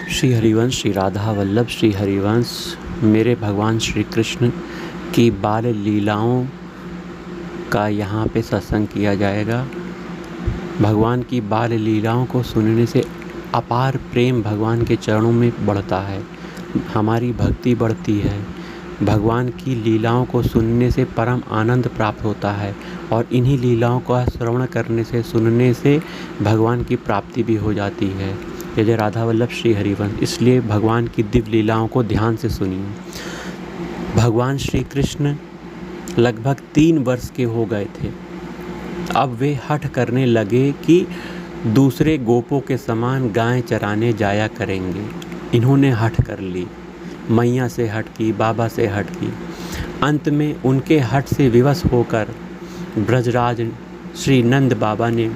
श्री हरिवंश, श्री राधा वल्लभ, श्री हरिवंश। मेरे भगवान श्री कृष्ण की बाल लीलाओं का यहाँ पे सत्संग किया जाएगा। भगवान की बाल लीलाओं को सुनने से अपार प्रेम भगवान के चरणों में बढ़ता है, हमारी भक्ति बढ़ती है। भगवान की लीलाओं को सुनने से परम आनंद प्राप्त होता है और इन्हीं लीलाओं का श्रवण करने से, सुनने से भगवान की प्राप्ति भी हो जाती है। जय जय राधा वल्लभ श्री हरिवंश। इसलिए भगवान की दिव्य लीलाओं को ध्यान से सुनिए। भगवान श्री कृष्ण लगभग 3 वर्ष के हो गए थे। अब वे हठ करने लगे कि दूसरे गोपों के समान गाय चराने जाया करेंगे। इन्होंने हठ कर ली, मैया से हट की, बाबा से हट की। अंत में उनके हठ से विवश होकर ब्रजराज श्री नंद बाबा ने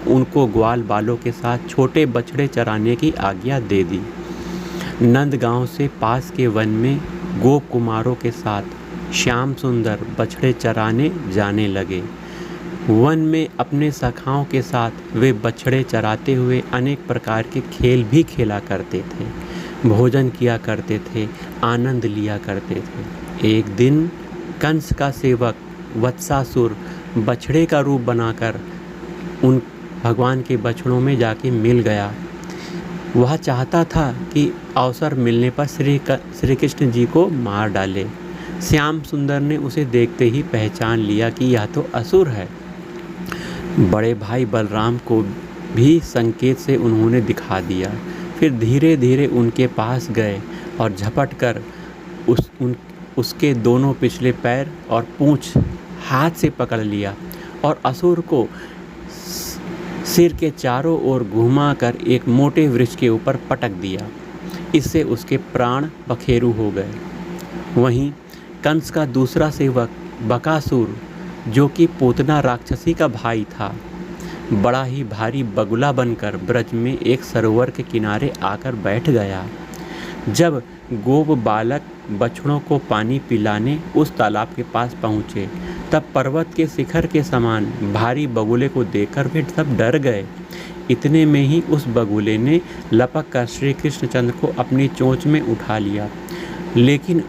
उनको ग्वाल बालों के साथ छोटे बछड़े चराने की आज्ञा दे दी। नंद गांव से पास के वन में गोप कुमारों के साथ श्याम सुंदर बछड़े चराने जाने लगे। वन में अपने सखाओं के साथ वे बछड़े चराते हुए अनेक प्रकार के खेल भी खेला करते थे, भोजन किया करते थे, आनंद लिया करते थे। एक दिन कंस का सेवक वत्सासुर बछड़े का रूप बनाकर उन भगवान के बछड़ों में जाके मिल गया। वह चाहता था कि अवसर मिलने पर श्री कृष्ण जी को मार डाले। श्याम सुंदर ने उसे देखते ही पहचान लिया कि यह तो असुर है। बड़े भाई बलराम को भी संकेत से उन्होंने दिखा दिया। फिर धीरे धीरे उनके पास गए और झपट कर उसके दोनों पिछले पैर और पूंछ हाथ से पकड़ लिया और असुर को सिर के चारों ओर घुमाकर एक मोटे वृक्ष के ऊपर पटक दिया। इससे उसके प्राण बखेरू हो गए। वहीं कंस का दूसरा सेवक बकासुर, जो कि पूतना राक्षसी का भाई था, बड़ा ही भारी बगुला बनकर ब्रज में एक सरोवर के किनारे आकर बैठ गया। जब गोप बालक बछड़ों को पानी पिलाने उस तालाब के पास पहुँचे, तब पर्वत के शिखर के समान भारी बगुले को देखकर वे सब डर गए। इतने में ही उस बगुले ने लपक कर श्री कृष्णचंद्र को अपनी चोंच में उठा लिया, लेकिन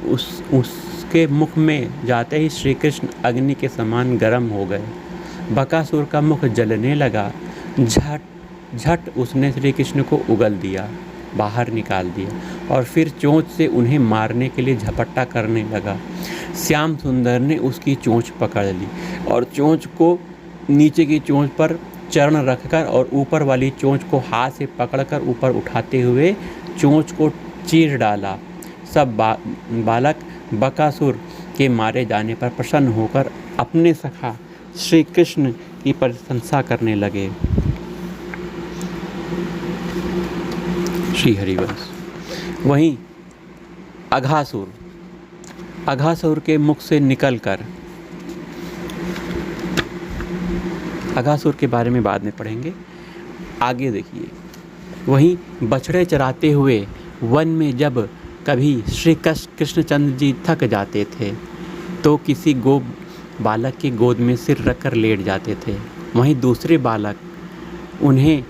उसके मुख में जाते ही श्री कृष्ण अग्नि के समान गर्म हो गए। बकासुर का मुख जलने लगा। झट उसने श्री कृष्ण को उगल दिया, बाहर निकाल दिया और फिर चोंच से उन्हें मारने के लिए झपट्टा करने लगा। श्याम सुंदर ने उसकी चोंच पकड़ ली और चोंच को नीचे की चोंच पर चरण रखकर और ऊपर वाली चोंच को हाथ से पकड़कर ऊपर उठाते हुए चोंच को चीर डाला। सब बालक बकासुर के मारे जाने पर प्रसन्न होकर अपने सखा श्री कृष्ण की प्रशंसा करने लगे। श्री हरिवंश। वहीं अघासुर के मुख से निकलकर, अघासुर के बारे में बाद में पढ़ेंगे, आगे देखिए। वहीं बछड़े चराते हुए वन में जब कभी श्री कृष्णचंद्र जी थक जाते थे तो किसी गोप बालक की गोद में सिर रखकर लेट जाते थे। वहीं दूसरे बालक उन्हें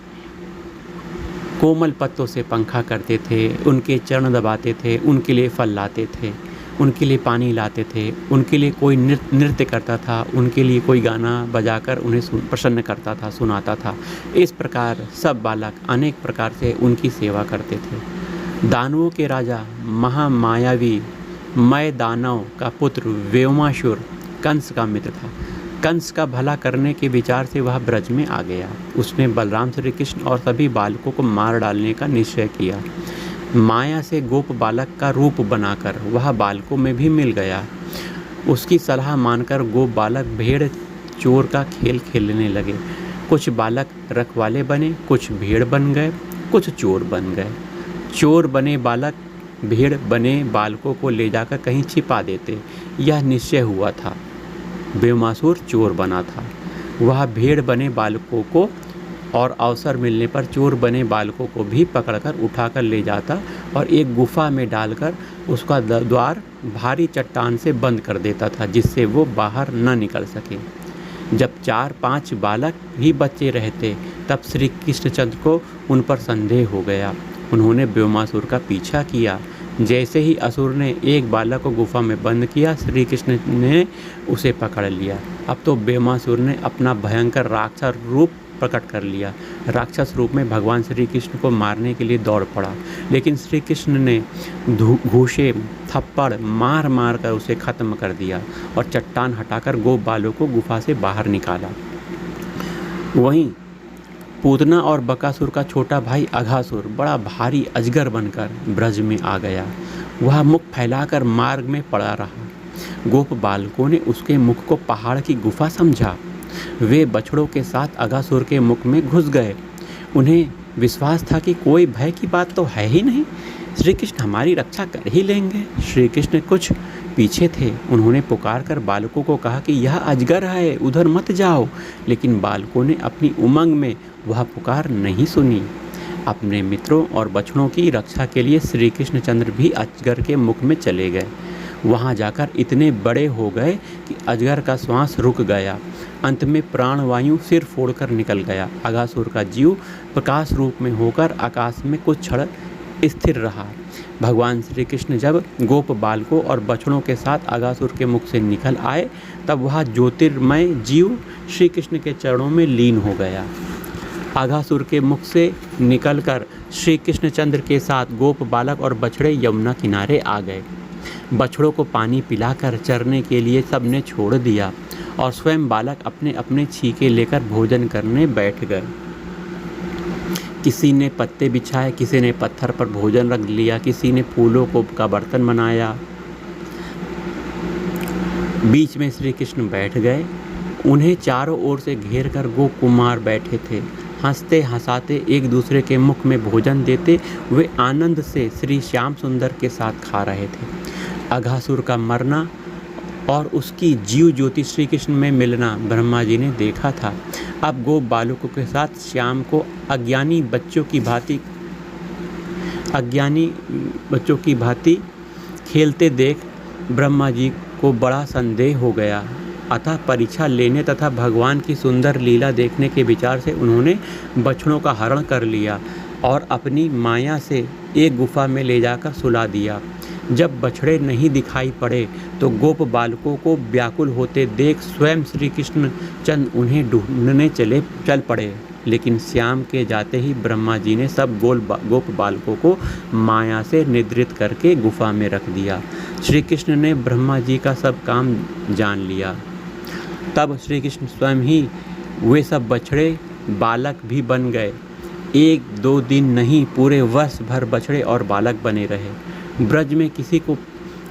कोमल पत्तों से पंखा करते थे, उनके चरण दबाते थे, उनके लिए फल लाते थे, उनके लिए पानी लाते थे, उनके लिए कोई नृत्य करता था, उनके लिए कोई गाना बजाकर उन्हें प्रसन्न करता था, सुनाता था। इस प्रकार सब बालक अनेक प्रकार से उनकी सेवा करते थे। दानवों के राजा महामायावी मय दानव का पुत्र व्योमासुर कंस का मित्र था। कंस का भला करने के विचार से वह ब्रज में आ गया। उसने बलराम, श्री कृष्ण और सभी बालकों को मार डालने का निश्चय किया। माया से गोप बालक का रूप बनाकर वह बालकों में भी मिल गया। उसकी सलाह मानकर गोप बालक भेड़ चोर का खेल खेलने लगे। कुछ बालक रखवाले बने, कुछ भेड़ बन गए, कुछ चोर बन गए। चोर बने बालक भेड़ बने बालकों को ले जाकर कहीं छिपा देते, यह निश्चय हुआ था। व्योमासुर चोर बना था। वह भेड़ बने बालकों को और अवसर मिलने पर चोर बने बालकों को भी पकड़कर उठाकर ले जाता और एक गुफा में डालकर उसका द्वार भारी चट्टान से बंद कर देता था, जिससे वो बाहर न निकल सके। जब 4-5 बालक ही बच्चे रहते, तब श्री कृष्णचंद्र को उन पर संदेह हो गया। उन्होंने व्योमासुर का पीछा किया। जैसे ही असुर ने एक बालक को गुफा में बंद किया, श्री कृष्ण ने उसे पकड़ लिया। अब तो व्योमासुर ने अपना भयंकर राक्षस रूप प्रकट कर लिया। राक्षस रूप में भगवान श्री कृष्ण को मारने के लिए दौड़ पड़ा, लेकिन श्री कृष्ण ने घूंसे थप्पड़ मार मार कर उसे खत्म कर दिया और चट्टान हटाकर गोप बालों को गुफा से बाहर निकाला। वहीं पूतना और बकासुर का छोटा भाई अघासुर बड़ा भारी अजगर बनकर ब्रज में आ गया। वह मुख फैलाकर मार्ग में पड़ा रहा। गोप बालकों ने उसके मुख को पहाड़ की गुफा समझा। वे बछड़ों के साथ अघासुर के मुख में घुस गए। उन्हें विश्वास था कि कोई भय की बात तो है ही नहीं, श्री कृष्ण हमारी रक्षा कर ही लेंगे। श्री कृष्ण कुछ पीछे थे। उन्होंने पुकार कर बालकों को कहा कि यह अजगर है, उधर मत जाओ, लेकिन बालकों ने अपनी उमंग में वह पुकार नहीं सुनी। अपने मित्रों और बछड़ों की रक्षा के लिए श्री कृष्णचंद्र भी अजगर के मुख में चले गए। वहां जाकर इतने बड़े हो गए कि अजगर का श्वास रुक गया। अंत में प्राणवायु सिर फोड़कर निकल गया। अघासुर का जीव प्रकाश रूप में होकर आकाश में कुछ क्षण स्थिर रहा। भगवान श्री कृष्ण जब गोप बालकों और बछड़ों के साथ अघासुर के मुख से निकल आए, तब वह ज्योतिर्मय जीव श्री कृष्ण के चरणों में लीन हो गया। अघासुर के मुख से निकलकर श्री कृष्णचंद्र के साथ गोप बालक और बछड़े यमुना किनारे आ गए। बछड़ों को पानी पिलाकर चरने के लिए सबने छोड़ दिया और स्वयं बालक अपने अपने छीके लेकर भोजन करने बैठ गए। किसी ने पत्ते बिछाए, किसी ने पत्थर पर भोजन रख लिया, किसी ने फूलों का बर्तन बनाया। बीच में श्री कृष्ण बैठ गए। उन्हें चारों ओर से घेर कर गोप कुमार बैठे थे। हंसते हंसाते एक दूसरे के मुख में भोजन देते वे आनंद से श्री श्याम सुंदर के साथ खा रहे थे। अघासुर का मरना और उसकी जीव ज्योति श्री कृष्ण में मिलना ब्रह्मा जी ने देखा था। अब गोप बालकों के साथ श्याम को अज्ञानी बच्चों की भांति खेलते देख ब्रह्मा जी को बड़ा संदेह हो गया। अतः परीक्षा लेने तथा भगवान की सुंदर लीला देखने के विचार से उन्होंने बछड़ों का हरण कर लिया और अपनी माया से एक गुफा में ले जाकर सुला दिया। जब बछड़े नहीं दिखाई पड़े तो गोप बालकों को व्याकुल होते देख स्वयं श्री कृष्ण चंद उन्हें ढूंढने चल पड़े, लेकिन श्याम के जाते ही ब्रह्मा जी ने सब गोप बालकों को माया से निद्रित करके गुफा में रख दिया। श्री कृष्ण ने ब्रह्मा जी का सब काम जान लिया। तब श्री कृष्ण स्वयं ही वे सब बछड़े बालक भी बन गए। 1-2 दिन नहीं, पूरे वर्ष भर बछड़े और बालक बने रहे। ब्रज में किसी को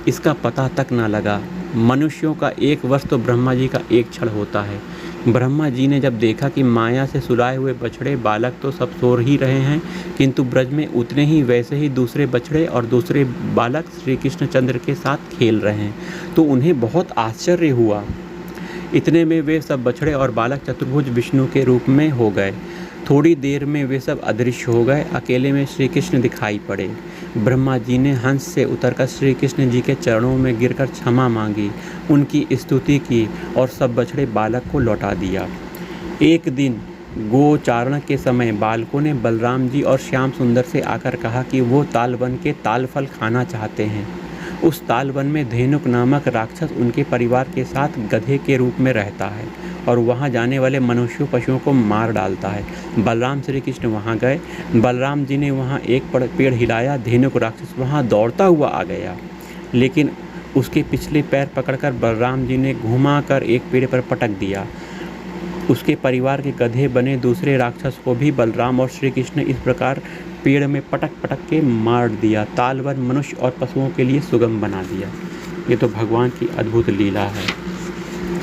इसका पता तक न लगा। मनुष्यों का 1 वर्ष तो ब्रह्मा जी का 1 क्षण होता है। ब्रह्मा जी ने जब देखा कि माया से सुलाए हुए बछड़े बालक तो सब सो ही रहे हैं, किंतु ब्रज में उतने ही वैसे ही दूसरे बछड़े और दूसरे बालक श्री कृष्णचंद्र के साथ खेल रहे हैं, तो उन्हें बहुत आश्चर्य हुआ। इतने में वे सब बछड़े और बालक चतुर्भुज विष्णु के रूप में हो गए। थोड़ी देर में वे सब अदृश्य हो गए। अकेले में श्री कृष्ण दिखाई पड़े। ब्रह्मा जी ने हंस से उतरकर श्री कृष्ण जी के चरणों में गिरकर क्षमा मांगी, उनकी स्तुति की और सब बछड़े बालक को लौटा दिया। एक दिन गोचारण के समय बालकों ने बलराम जी और श्याम सुंदर से आकर कहा कि वो तालवन के ताल फल खाना चाहते हैं। उस तालवन में धेनुक नामक राक्षस उनके परिवार के साथ गधे के रूप में रहता है और वहां जाने वाले मनुष्यों पशुओं को मार डालता है। बलराम श्री कृष्ण वहां गए। बलराम जी ने वहां एक पेड़ हिलाया। धेनुक राक्षस वहां दौड़ता हुआ आ गया, लेकिन उसके पिछले पैर पकड़कर बलराम जी ने घुमाकर एक पेड़ पर पटक दिया। उसके परिवार के गधे बने दूसरे राक्षस को भी बलराम और श्री कृष्ण इस प्रकार पेड़ में पटक पटक के मार दिया। तालवन मनुष्य और पशुओं के लिए सुगम बना दिया। ये तो भगवान की अद्भुत लीला है।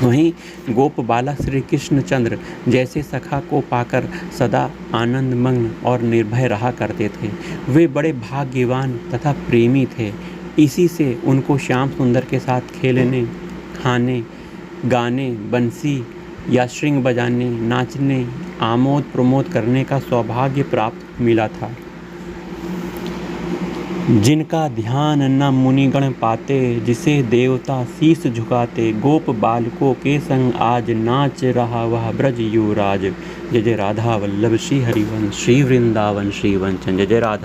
वहीं गोप बालक श्री कृष्णचंद्र जैसे सखा को पाकर सदा आनंदमग्न और निर्भय रहा करते थे। वे बड़े भाग्यवान तथा प्रेमी थे। इसी से उनको श्याम सुंदर के साथ खेलने, खाने, गाने, बंसी या श्रृंग बजाने, नाचने, आमोद प्रमोद करने का सौभाग्य प्राप्त मिला था। जिनका ध्यान न मुनिगण पाते, जिसे देवता शीस झुकाते, गोप बालकों के संग आज नाच रहा वह ब्रज युवराज। जय जय राधा वल्लभ श्री हरिवंश श्री वृंदावन श्री वंचन। जय जय राधा।